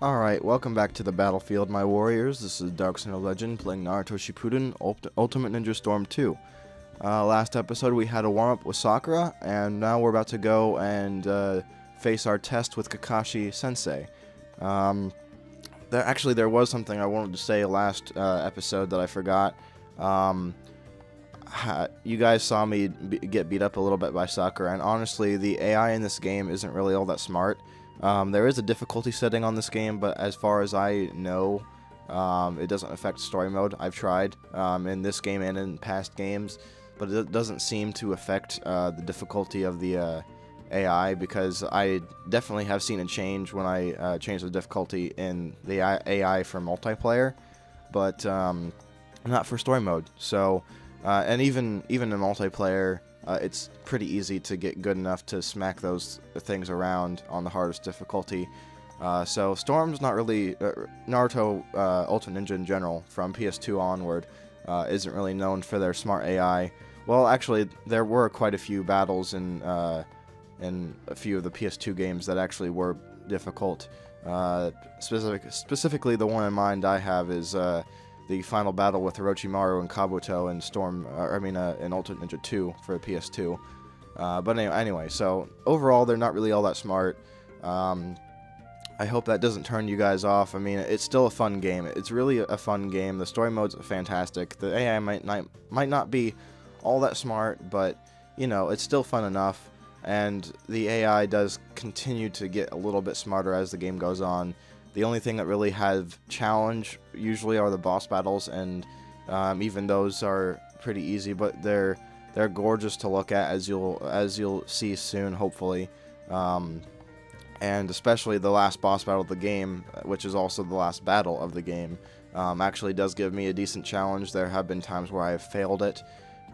Alright, welcome back to the battlefield, my warriors. This is Dark Sinner Legend playing Naruto Shippuden Ultimate Ninja Storm 2. Last episode we had a warm-up with Sakura, and now we're about to go and face our test with Kakashi Sensei. There was something I wanted to say last episode that I forgot. You guys saw me get beat up a little bit by Sakura, and honestly, the AI in this game isn't really all that smart. There is a difficulty setting on this game, but as far as I know, it doesn't affect story mode. I've tried in this game and in past games, but it doesn't seem to affect the difficulty of the AI, because I definitely have seen a change when I changed the difficulty in the AI for multiplayer, but not for story mode. So, and even in multiplayer, it's pretty easy to get good enough to smack those things around on the hardest difficulty. So Storm's not really Naruto Ultimate Ninja in general from PS2 onward isn't really known for their smart AI. Well, actually, there were quite a few battles in a few of the PS2 games that actually were difficult. Specifically, the one in mind I have is the final battle with Orochimaru and Kabuto in in Ultimate Ninja 2 for PS2. But anyway, so overall, they're not really all that smart. I hope that doesn't turn you guys off. I mean, it's still a fun game. It's really a fun game. The story mode's fantastic. The AI might not be all that smart, but, you know, it's still fun enough. And the AI does continue to get a little bit smarter as the game goes on. The only thing that really have challenge usually are the boss battles, and even those are pretty easy, but they're gorgeous to look at, as you'll see soon, hopefully. And especially the last boss battle of the game, which is also the last battle of the game, actually does give me a decent challenge. There have been times where I have failed it.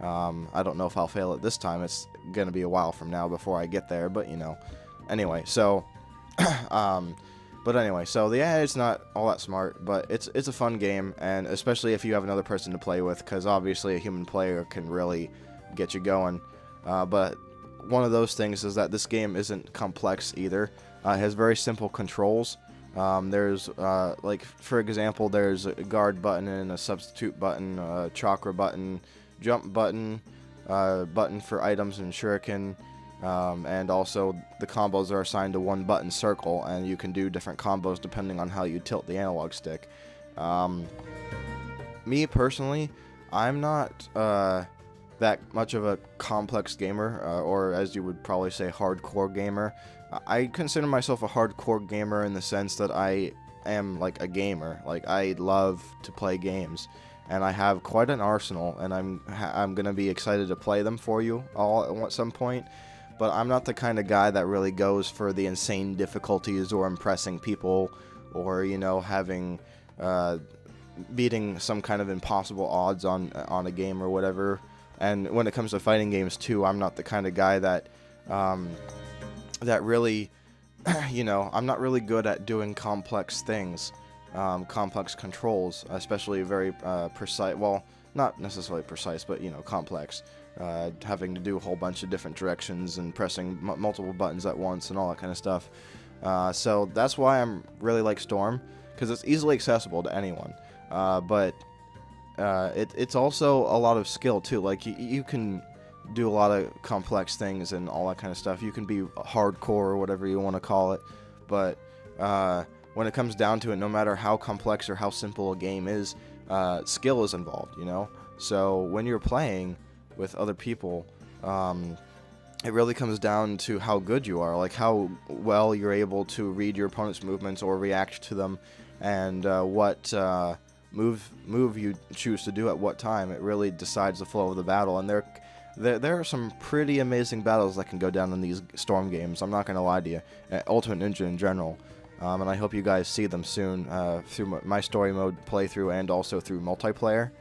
I don't know if I'll fail it this time. It's gonna be a while from now before I get there, but you know. Anyway, so But anyway, so the AI is not all that smart, but it's a fun game, and especially if you have another person to play with, because obviously a human player can really get you going. But one of those things is that this game isn't complex either. It has very simple controls. There's, like, for example, there's a guard button and a substitute button, a chakra button, jump button, button for items and shuriken. And also the combos are assigned to one button circle, and you can do different combos depending on how you tilt the analog stick. Me personally, I'm not that much of a complex gamer, or as you would probably say, hardcore gamer. I consider myself a hardcore gamer in the sense that I am like a gamer. Like, I love to play games, and I have quite an arsenal, and I'm gonna be excited to play them for you all at some point. But I'm not the kind of guy that really goes for the insane difficulties or impressing people, or, you know, having beating some kind of impossible odds on a game or whatever. And when it comes to fighting games too, I'm not the kind of guy that that really, you know, I'm not really good at doing complex things, complex controls, especially very precise. Well, not necessarily precise, but, you know, complex. Having to do a whole bunch of different directions and pressing multiple buttons at once and all that kind of stuff. So that's why I'm really like Storm, because it's easily accessible to anyone. But it's also a lot of skill too. Like, you can do a lot of complex things and all that kind of stuff. You can be hardcore or whatever you want to call it. But when it comes down to it, no matter how complex or how simple a game is, skill is involved, you know? So when you're playing with other people, it really comes down to how good you are, like how well you're able to read your opponent's movements or react to them, and what move you choose to do at what time. It really decides the flow of the battle, and there are some pretty amazing battles that can go down in these Storm games. I'm not going to lie to you, Ultimate Ninja in general, and I hope you guys see them soon through my story mode playthrough and also through multiplayer.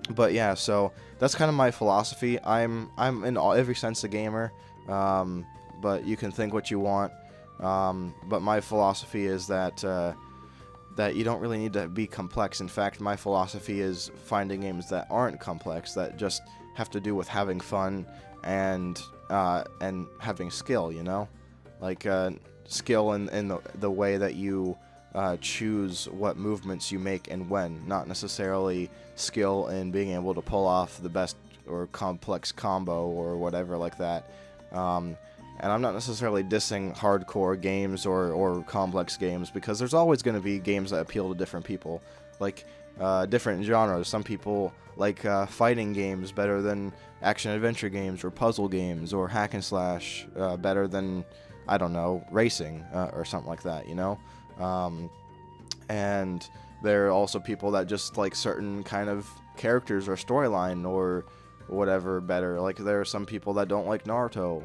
But yeah, so that's kind of my philosophy. I'm in every sense a gamer, but you can think what you want. But my philosophy is that that you don't really need to be complex. In fact, my philosophy is finding games that aren't complex, that just have to do with having fun and having skill. You know, like skill in the way that you choose what movements you make and when, not necessarily skill in being able to pull off the best or complex combo or whatever like that. And I'm not necessarily dissing hardcore games or complex games, because there's always going to be games that appeal to different people, like different genres. Some people like fighting games better than action-adventure games or puzzle games, or hack and slash better than, I don't know, racing or something like that, you know? And there are also people that just like certain kind of characters or storyline or whatever better. Like there are some people that don't like Naruto,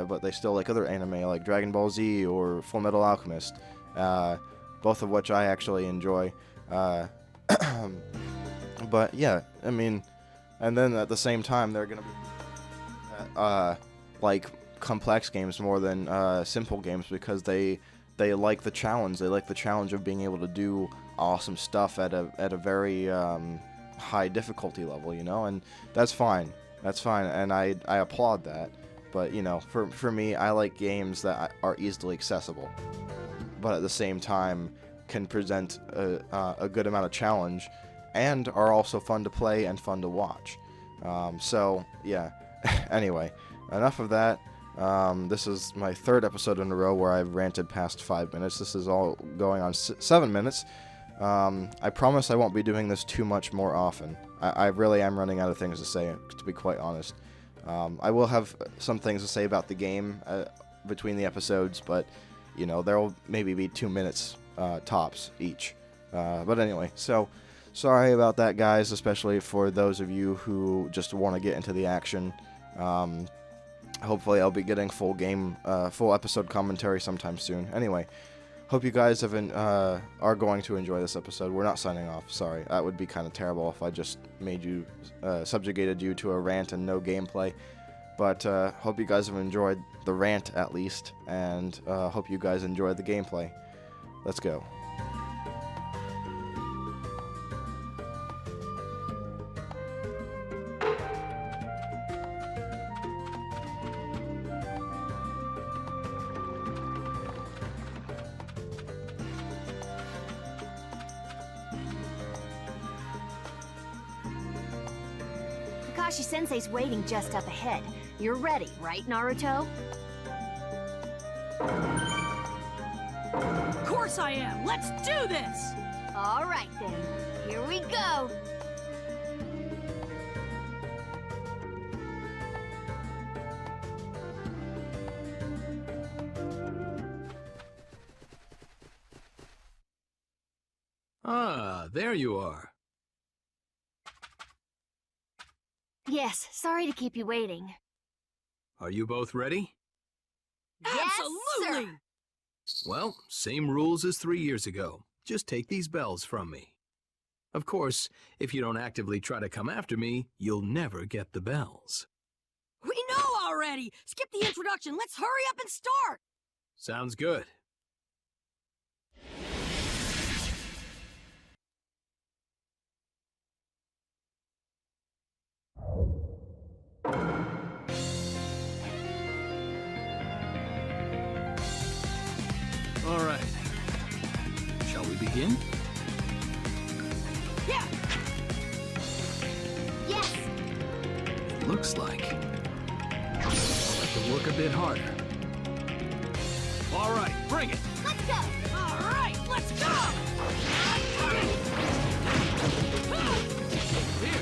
but they still like other anime like Dragon Ball Z or Full Metal Alchemist, both of which I actually enjoy. But yeah, I mean, and then at the same time, they're gonna be like complex games more than simple games, because they like the challenge. They like the challenge of being able to do awesome stuff at a very high difficulty level, you know, and that's fine. That's fine, and I applaud that. But you know, for me, I like games that are easily accessible, but at the same time can present a good amount of challenge, and are also fun to play and fun to watch. So yeah. Anyway, enough of that. This is my third episode in a row where I've ranted past 5 minutes. This is all going on 7 minutes. I promise I won't be doing this too much more often. I really am running out of things to say, to be quite honest. I will have some things to say about the game between the episodes, but, you know, there will maybe be 2 minutes tops each. But anyway, so sorry about that, guys, especially for those of you who just want to get into the action. Hopefully I'll be getting full episode commentary sometime soon. Anyway, hope you guys are going to enjoy this episode. We're not signing off, sorry. That would be kind of terrible if I just made you, subjugated you to a rant and no gameplay. But hope you guys have enjoyed the rant at least, and hope you guys enjoyed the gameplay. Let's go. Kakashi-sensei's waiting just up ahead. You're ready, right, Naruto? Of course I am! Let's do this! All right, then. Here we go! Ah, there you are. Yes, sorry to keep you waiting. Are you both ready? Yes, Absolutely! sir. Well, same rules as 3 years ago. Just take these bells from me. Of course, if you don't actively try to come after me, you'll never get the bells. We know already! Skip the introduction, let's hurry up and start! Sounds good. All right. Shall we begin? Yeah! Yes! Looks like I'll have to work a bit harder. All right, bring it. Let's go! All right, let's go! Here.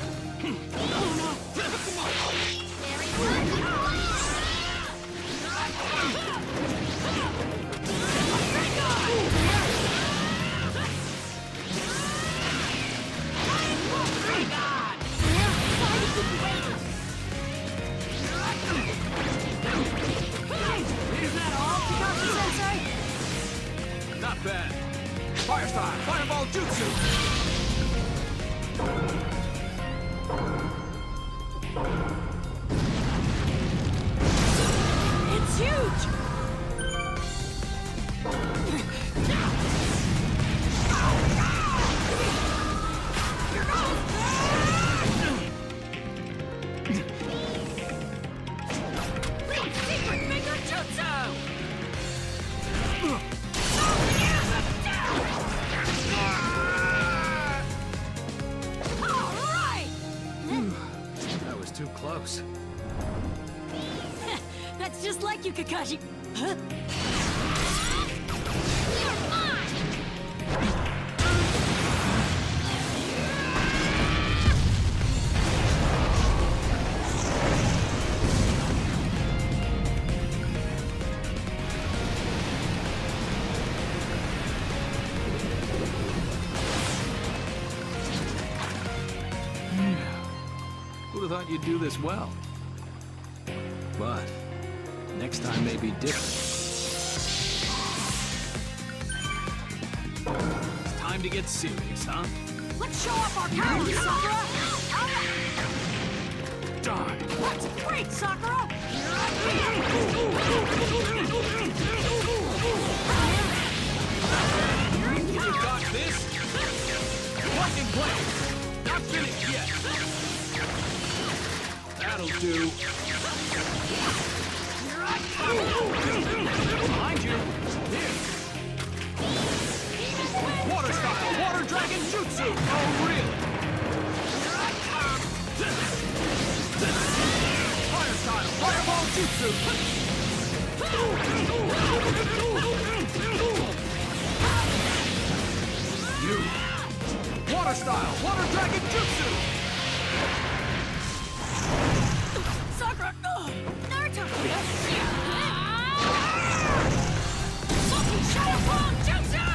Is that all, Kakashi-sensei? Not bad. Fire style, fireball jutsu. It's huge! Here goes! Secret finger jutsu! Thank you, Kakashi. Huh? You're mine! Who'd have thought you'd do this well? But next time may be different. It's time to get serious, huh? Let's show off our powers, Sakura! Darn! That's great, Sakura! You got this! Plug and play! Not finished yet! That'll do! Here I come! Behind you! Here! Water style! Water dragon jutsu! Oh, really? Here I come! Fire style! Fireball jutsu! You! Water style! Water dragon jutsu! Sakura! Naruto! Monkey Shadow Clone Jutsu!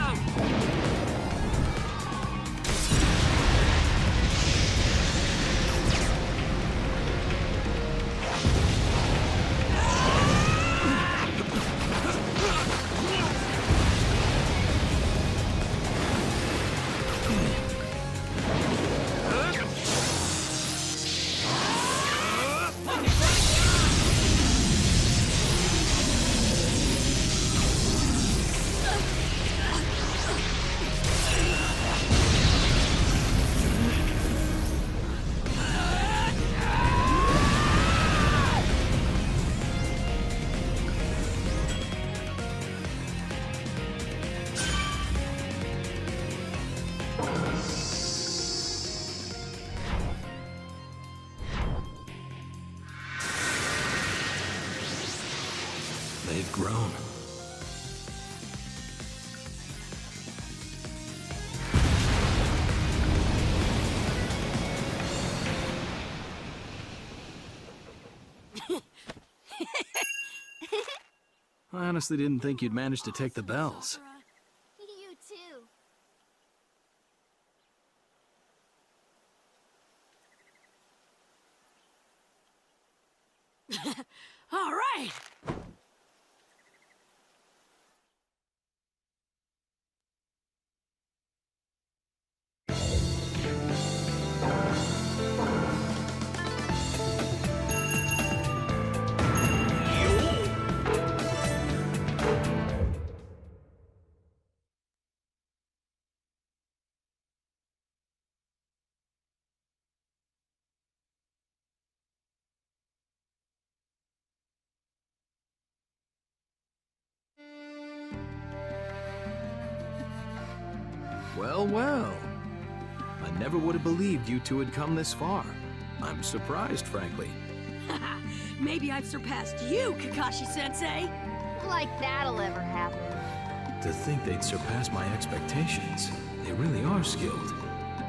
They've grown. I honestly didn't think you'd manage to take the bells. You too. All right! Well, well. I never would have believed you two had come this far. I'm surprised, frankly. Maybe I've surpassed you, Kakashi-sensei! Like that'll ever happen. To think they'd surpass my expectations. They really are skilled.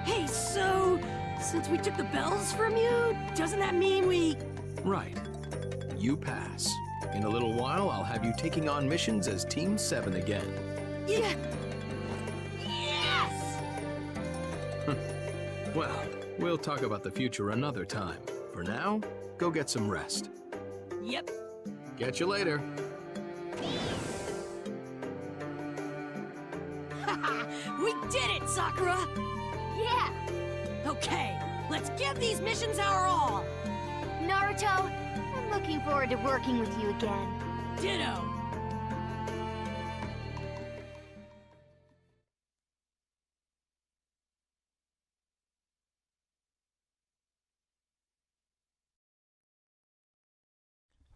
Hey, so... since we took the bells from you, doesn't that mean we... Right. You pass. In a little while, I'll have you taking on missions as Team 7 again. Yeah... Yes! Well, we'll talk about the future another time. For now, go get some rest. Yep. Catch you later. We did it, Sakura! Yeah! Okay, let's give these missions our all! Naruto, I'm looking forward to working with you again. Ditto!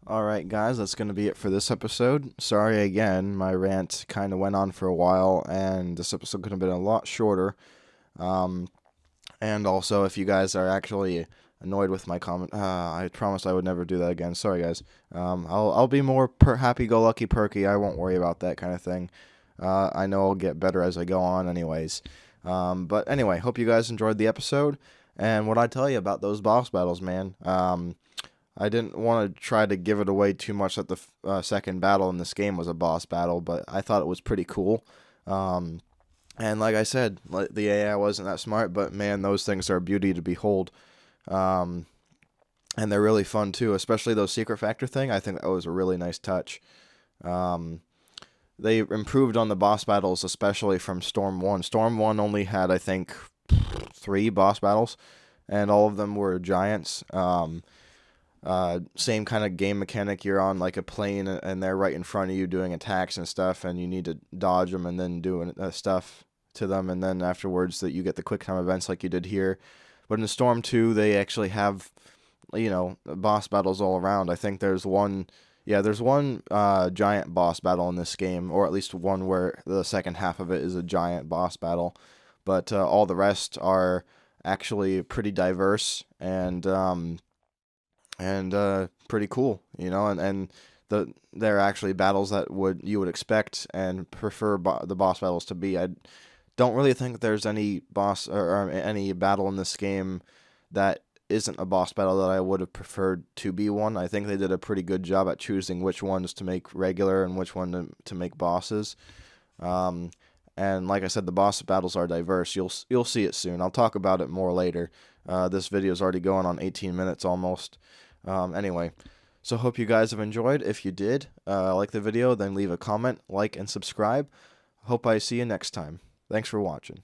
Alright guys, that's going to be it for this episode. Sorry again, my rant kind of went on for a while, and this episode could have been a lot shorter. And also, if you guys are actually annoyed with my comment. I promised I would never do that again. Sorry, guys. I'll be more happy-go-lucky perky. I won't worry about that kind of thing. I know I'll get better as I go on anyways. But anyway, hope you guys enjoyed the episode. And what I tell you about those boss battles, man. I didn't want to try to give it away too much that the second battle in this game was a boss battle, but I thought it was pretty cool. And like I said, the AI wasn't that smart, but man, those things are a beauty to behold. And they're really fun too, especially those secret factor thing. I think that was a really nice touch. They improved on the boss battles, especially from Storm 1. Storm 1 only had, I think, 3 boss battles, and all of them were giants. Same kind of game mechanic. You're on like a plane, and they're right in front of you doing attacks and stuff, and you need to dodge them and then do stuff to them, and then afterwards that you get the quick time events like you did here. But in Storm 2, they actually have, boss battles all around. I think there's one giant boss battle in this game, or at least one where the second half of it is a giant boss battle. But all the rest are actually pretty diverse and pretty cool, and they're actually battles that you would expect and prefer the boss battles to be. I don't really think there's any boss or any battle in this game that isn't a boss battle that I would have preferred to be one. I think they did a pretty good job at choosing which ones to make regular and which one to make bosses. And like I said, the boss battles are diverse. You'll see it soon. I'll talk about it more later. This video is already going on 18 minutes almost. Anyway, so hope you guys have enjoyed. If you did like the video, then leave a comment, like, and subscribe. Hope I see you next time. Thanks for watching.